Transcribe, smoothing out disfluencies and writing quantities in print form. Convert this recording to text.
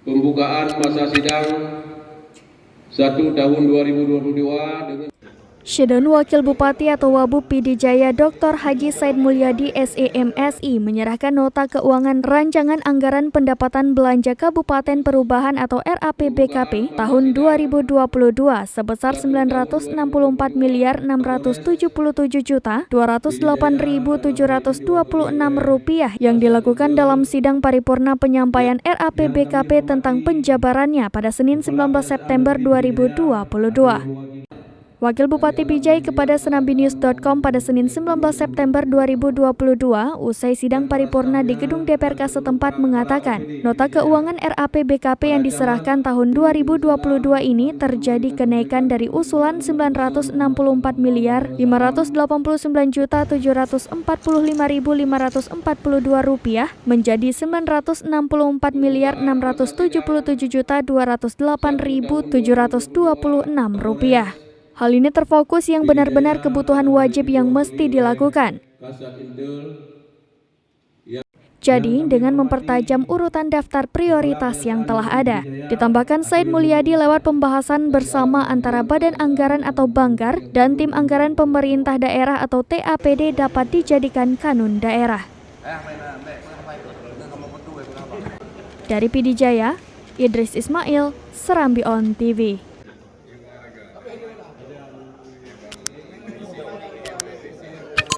Pembukaan masa sidang 1 tahun 2022 dengan Syedon Wakil Bupati atau Wabub Pidijaya Dr. Haji Said Mulyadi SEMSI menyerahkan nota keuangan rancangan anggaran pendapatan belanja Kabupaten Perubahan atau RAPBKP tahun 2022 sebesar Rp964.677.208.726 yang dilakukan dalam sidang paripurna penyampaian RAPBKP tentang penjabarannya pada Senin 19 September 2022. Wakil Bupati Bijai kepada senambinews.com pada Senin 19 September 2022 usai sidang paripurna di gedung DPRK setempat mengatakan nota keuangan RAPBKP yang diserahkan tahun 2022 ini terjadi kenaikan dari usulan Rp964.745.542 menjadi Rp964.677.208.726. Hal ini terfokus yang benar-benar kebutuhan wajib yang mesti dilakukan. Jadi, dengan mempertajam urutan daftar prioritas yang telah ada, ditambahkan Said Mulyadi lewat pembahasan bersama antara Badan Anggaran atau Banggar dan Tim Anggaran Pemerintah Daerah atau TAPD dapat dijadikan kanun daerah. Dari Pidijaya, Idris Ismail, Serambi On TV.